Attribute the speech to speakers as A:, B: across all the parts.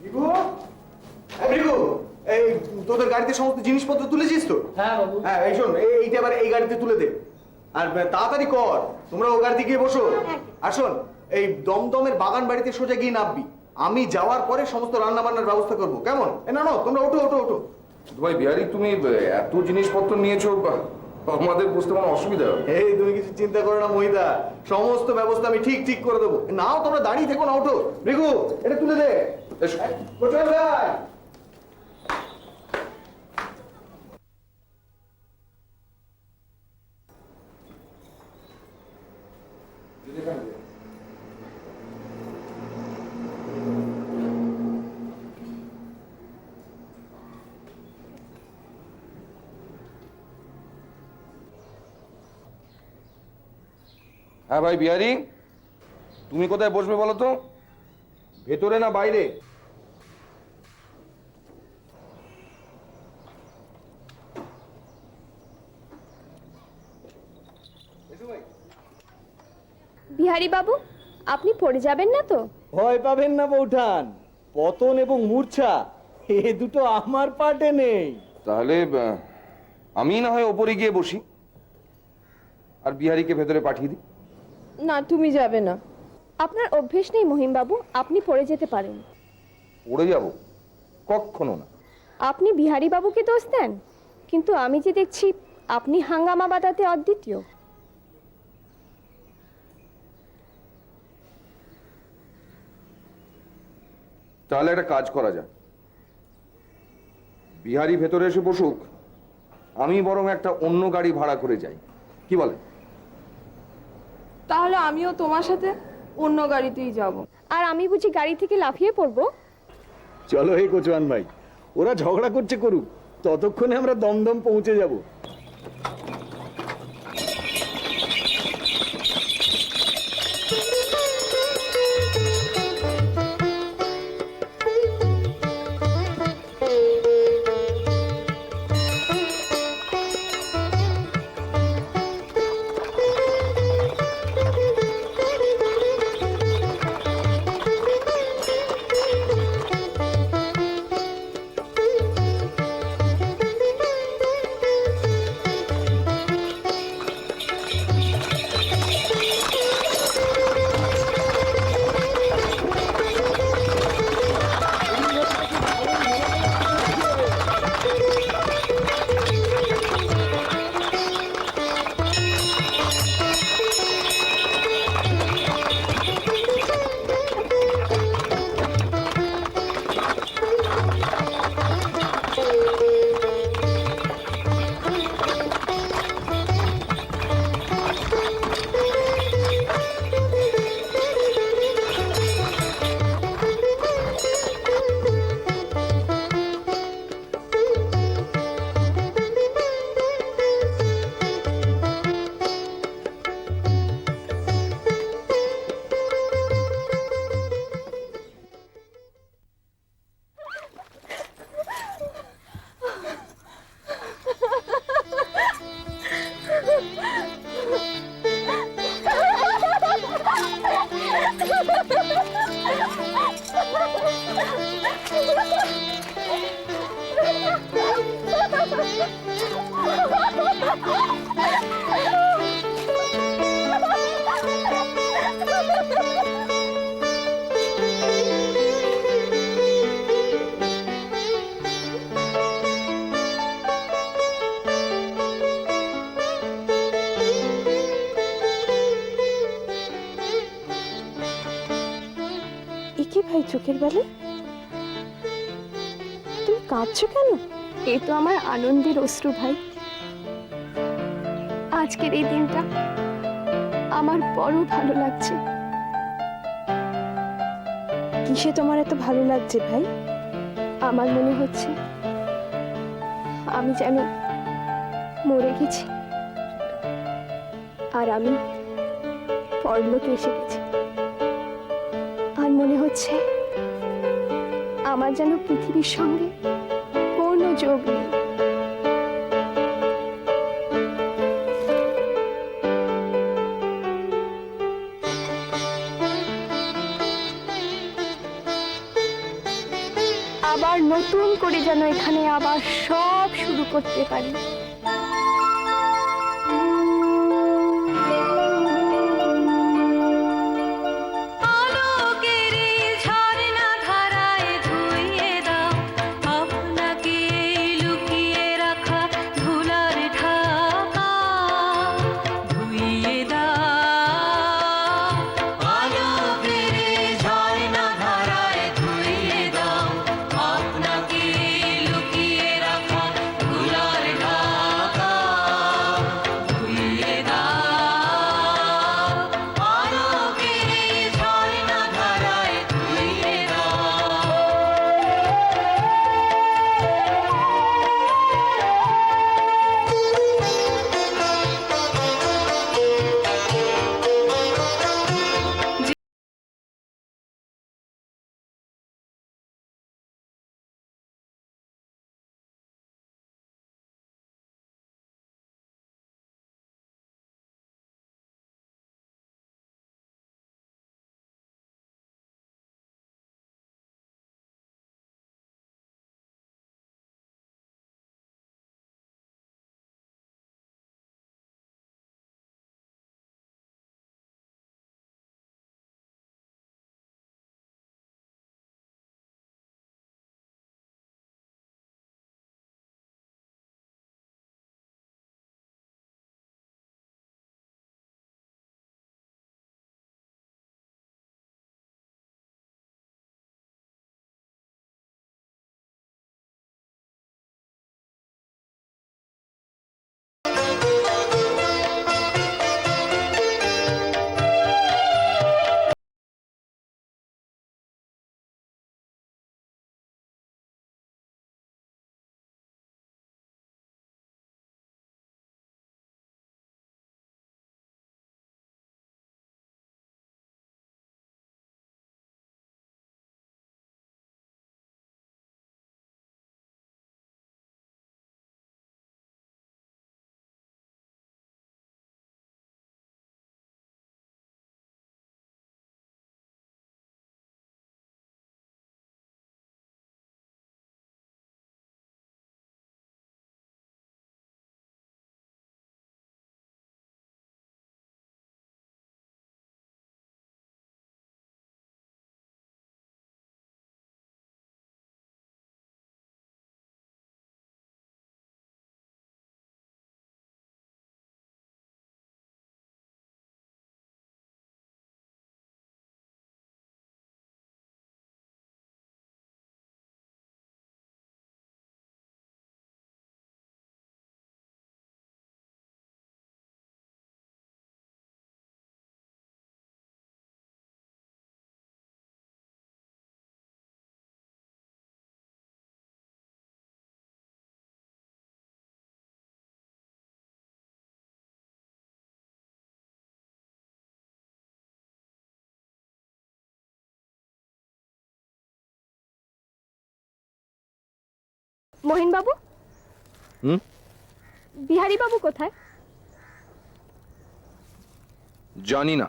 A: রিকু, রিকু, এই তোদের গাড়িতে সমস্ত জিনিসপত্র তুলেছিস তো?
B: হ্যাঁ বাবু।
A: হ্যাঁ, এই শোন, এইটা এবার এই গাড়িতে তুলে দে। আর তাড়াতাড়ি কর, তোমরা ও গাড়িতে গিয়ে বসো। আর শোন, এই দমদমের বাগান বাড়িতে সোজা গিয়ে নামবি। আমি যাওয়ার পরে সমস্ত রান্না বান্নার ব্যবস্থা করবো, কেমন? না না, তোমরা ওঠো ওঠো ওঠো।
C: ভাই বিহারি, তুমি এত জিনিসপত্র নিয়েছো, আমাদের বুঝতে কোনো অসুবিধা হবে?
A: এই তুমি কিছু চিন্তা করো না মহিদা, সমস্ত ব্যবস্থা আমি ঠিক ঠিক করে দেবো। নাও, তোমরা দাঁড়িয়ে থেকো না, ওঠো। রিকু, এটা তুলে দে।
C: এসো।
A: কোথায় ভাই?
C: হ্যাঁ ভাই বিহারি, তুমি কোথায় বসবে বলো তো? ভেতরে না বাইরে?
D: বিহারী বাবু, আপনি পড়ে যাবেন না তো?
E: ভয় পাবেন না বৌঠান, পতন এবং মূর্ছা এ দুটো আমার পাটে নেই।
C: তাহলে আমি না হয় ওপরে গিয়ে বসি, আর বিহারিকে ভেতরে পাঠিয়ে দিই।
D: না, তুমি যাবে না। আপনার অভ্যেস নেই মহিম বাবু, আপনি পড়ে যেতে পারেন।
C: পড়ে যাব? কখনো না।
D: আপনি বিহারী বাবুকে দোষ দেন, কিন্তু আমি যে দেখছি আপনি হাঙ্গামা বাঁধাতে অদ্বিতীয়।
C: তাহলে একটা কাজ করা যায়, বিহারি ভেতরে এসে বসুক, আমি বরং একটা অন্য গাড়ি ভাড়া করে যাই, কি বলে?
F: তাহলে আমিও তোমার সাথে অন্য গাড়িতেই যাব।
D: আর আমি বুঝি গাড়ি থেকে লাফিয়ে পড়বো?
E: চলো হে কোচওয়ান ভাই, ওরা ঝগড়া করছে করুক, ততক্ষণে আমরা দমদম পৌঁছে যাব।
D: একে ভাই, চোখের বেলা তুমি কাঁদছো কেন? এ তো আমার আনন্দের অশ্রু ভাই। আজকের এই দিনটা আমার বড় ভালো লাগছে। কিসে তোমার এত ভালো লাগছে ভাই? আমার মনে হচ্ছে আমি যেন মরে গেছি, আর আমি পরলোকে এসে গেছি। আর মনে হচ্ছে আমার যেন পৃথিবীর সঙ্গে কোনো যোগ নেই। আবার নতুন করে যেন এখানে আবার সব শুরু করতে পারি। মহিন বাবু, বিহারী বাবু কোথায়?
C: জানি না।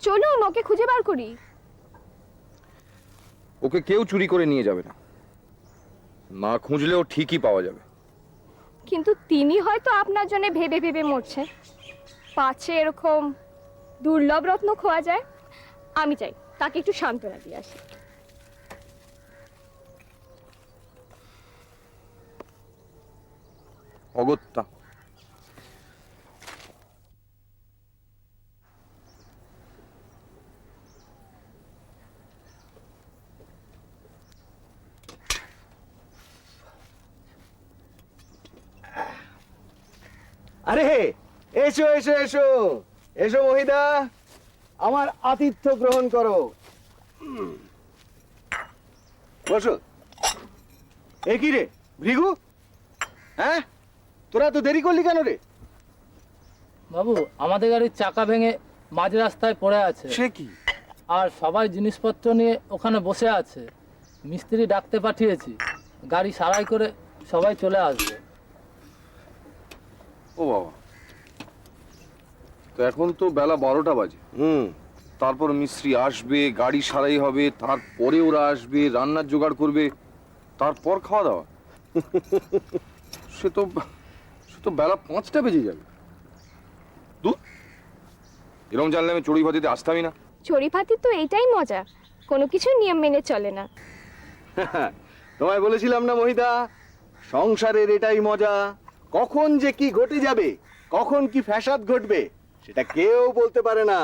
D: চলুন ওকে খুঁজে বার করি।
C: ওকে কেউ চুরি করে নিয়ে যাবে না, না খুঁজলেও ঠিকই পাওয়া যাবে।
D: কিন্তু তিনি হয়তো আপনার জন্য ভেবে ভেবে মরছেন, পাছে এরকম দুর্লভ রত্ন খোয়া যায়। আমি চাই তাকে একটু সান্ত্বনা দিয়ে আসি।
C: অগত্যা।
E: আরে এসো এসো এসো এসো মহিদা, আমার আতিথ্য গ্রহণ করো। বসো। এ কি রে ভৃগু, হ্যাঁ তোরা তো দেরি করলি কেন রে?
B: বাবু, আমাদের গাড়ির চাকা ভেঙে মাঝ রাস্তায় পড়ে আছে।
C: সে কি?
B: আর সবাই জিনিসপত্র নিয়ে ওখানে বসে আছে। মিস্ত্রি ডাকতে পাঠিয়েছি, গাড়ি সারাই করে সবাই চলে আসবে।
C: ও বাবা, তো এখন তো বেলা 12টা বাজে। তারপর মিস্ত্রি আসবে, গাড়ি সারাই হবে, তারপরে ওরা আসবে, রান্নার জোগাড় করবে, তারপর খাওয়া দাওয়া। সে তো সে তো বেলা 5টা বেজে যাবে। দূর, এরকম জানলে আমি চড়ুই ভাতিতে আসতামই না।
D: চড়িভাতি তো এইটাই মজা, কোনো কিছু নিয়ম মেনে চলে না।
A: তোমায় বলেছিলাম না মহিদা, সংসারের এটাই মজা। কখন যে কি ঘটে যাবে, কখন কি ফ্যাসাদ ঘটবে, সেটা কেউ বলতে পারে না।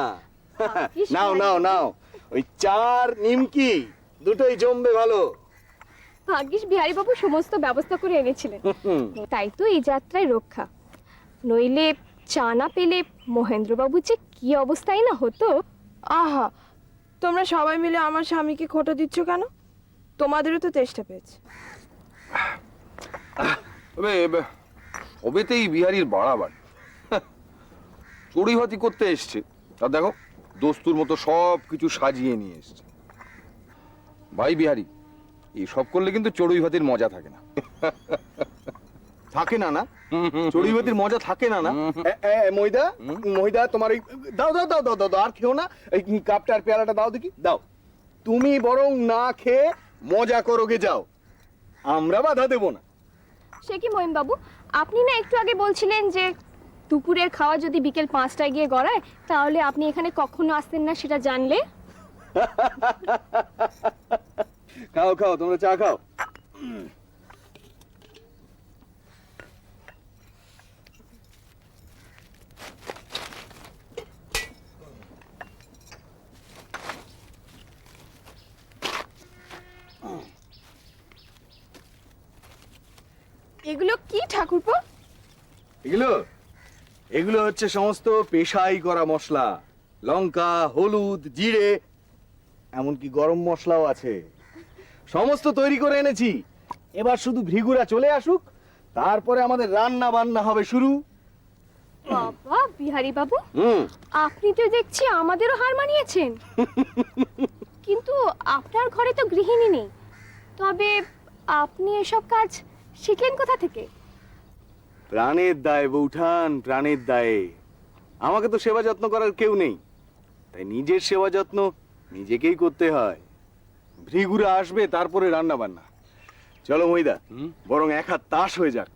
A: নাও নাও নাও, ওই চার নিমকি দুটোই জমবে ভালো।
D: ভাগ্যিস বিহারীবাবু সমস্ত ব্যবস্থা করে এনেছিলেন, তাই তো এই যাত্রায় রক্ষা। নইলে চা না পেলে মহেন্দ্রবাবু যে কি অবস্থায় না হতো।
F: আহা, তোমরা সবাই মিলে আমার স্বামীকে খোঁটা দিচ্ছ কেন? তোমাদেরও তো তেষ্টা পেয়েছে।
C: তবে সবেতেই বিহারীর বাড়াবাড়ি। চড়ুই ভাতি করতে এসছে, আর দেখো দস্তুর মতো সব কিছু সাজিয়ে নিয়ে এসছে। ভাই বিহারী, এসব করলে কিন্তু চড়ুই ভাতির মজা থাকে না।
A: থাকে না না, চড়ুইভাতির মজা থাকে না না। মহিদা মহিদা, তোমার ওই দাও দাও দাও দাও দাও দাও, আর খেও না। এই কাপটা আর পেয়ালাটা দাও দেখি, দাও। তুমি বরং না খেয়ে মজা করো, গে যাও, আমরা বাধা দেবো না।
D: সে কি মহিমবাবু, আপনি না একটু আগে বলছিলেন যে দুপুরের খাওয়া যদি বিকেল 5টায় গিয়ে গড়ায়, তাহলে আপনি এখানে কখনো আসতেন না সেটা জানলে?
A: খাও খাও, তোমরা চা খাও।
F: এগুলো কি ঠাকুরপো?
A: এগুলো এগুলো হচ্ছে সমস্ত পেশাই করা মশলা, লঙ্কা, হলুদ, জিরে, এমনকি গরম মশলাও আছে। সমস্ত তৈরি করে এনেছি। এবার শুধু ভৃগুরা চলে আসুক, তারপরে আমাদের রান্না বান্না হবে শুরু।
D: বাবা বিহারীবাবু,
A: হুম,
D: আপনি তো দেখছি আমাদেরও হার মানিয়েছেন। কিন্তু আপনার ঘরে তো গৃহিণী নেই, তবে আপনি এসব কাজ শিখলেন কোথা থেকে?
A: প্রাণের দায় বৌঠান, প্রাণের দায়ে। আমাকে তো সেবা যত্ন করার কেউ নেই, তাই নিজের সেবা যত্ন নিজেকেই করতে হয়। ভৃগুরা আসবে, তারপরে রান্না বান্না। চলো মহিদা, বরং এক হাত তাস হয়ে যাক।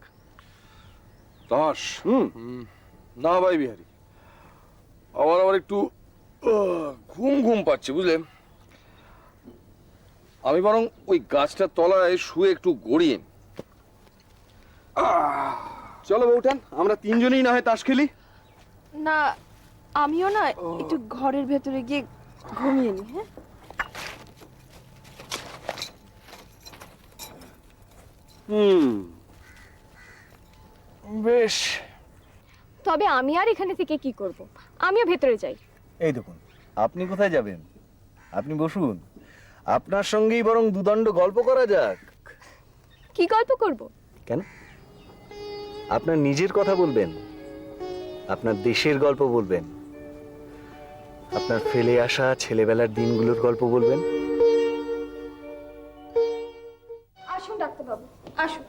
C: তাস?
A: হুম,
C: না ভাই বিহারী, আবার আবার একটু ঘুম ঘুম পাচ্ছে, বুঝলে। আমি বরং ওই গাছটার তলায় শুয়ে একটু গড়িয়ে নি।
A: চলো বৌঠান, আমরা তিনজনেই না হয় তাস খেলি।
F: না, আমিও না একটু ঘরের ভেতরে গিয়ে ঘুমিয়ে নি। হ্যাঁ,
A: হুম, বেশ।
D: তবে আমি আর এখানে থেকে কি করব? আমিও ভেতরে যাই।
A: এই দেখুন, আপনি কোথায় যাবেন? আপনি বসুন, আপনার সঙ্গেই বরং দুদণ্ড গল্প করা যাক।
D: কি গল্প করব?
A: কেন? আপনার নিজের কথা বলবেন, আপনার দেশের গল্প বলবেন, আপনার ফেলে আসা ছেলেবেলার দিনগুলোর গল্প বলবেন।
D: আসুন ডাক্তারবাবু, আসুন।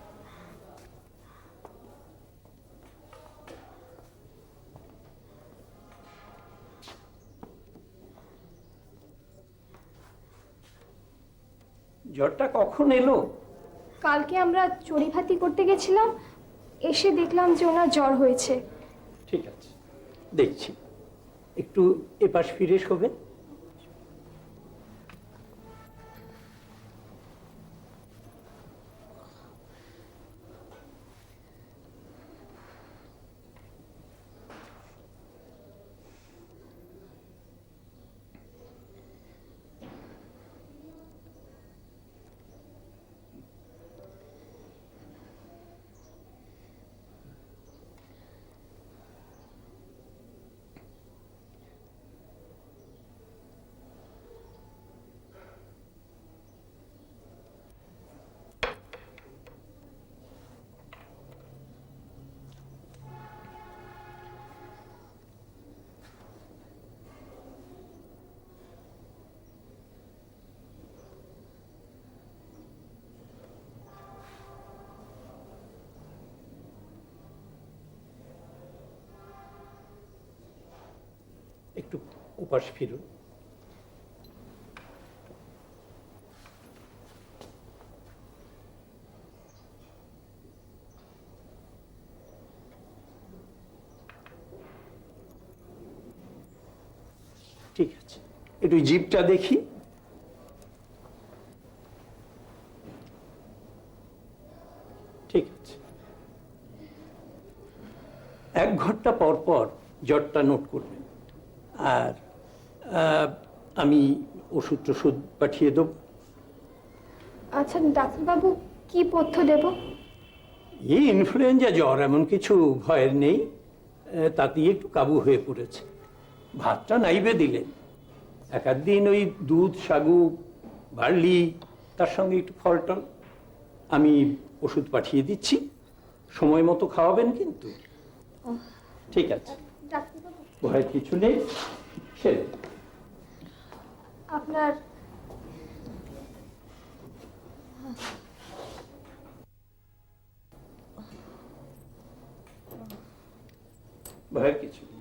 G: জ্বরটা কখন এলো?
D: কালকে আমরা চড়িভাতি করতে গেছিলাম, এসে দেখলাম যে ওনার জ্বর হয়েছে।
G: ঠিক আছে, দেখছি। একটু এপাশ ফিরে শোবে। একটু ওপাশ ফিরুন। ঠিক আছে, একটু জিভটা দেখি। ঠিক আছে, 1 ঘন্টা পর পর জ্বরটা নোট করবেন। আর আমি ওষুধ টষুধ পাঠিয়ে দেব।
D: আচ্ছা ডাক্তারবাবু, কি পথ্য দেব?
G: এই ইনফ্লুয়েঞ্জা জ্বর, এমন কিছু ভয়ের নেই, তাতেই একটু কাবু হয়ে পড়েছে। ভাতটা নাইবে দিলেন, 1 দিন ওই দুধ, সাগু, বার্লি, তার সঙ্গে একটু ফল টল। আমি ওষুধ পাঠিয়ে দিচ্ছি, সময় মতো খাওয়াবেন কিন্তু। ঠিক আছে,
D: ডাক্তারবাবু,
G: ভয়ের কিছু নেই। সেরে
D: আপনার
G: ভয়ের কিছু নেই।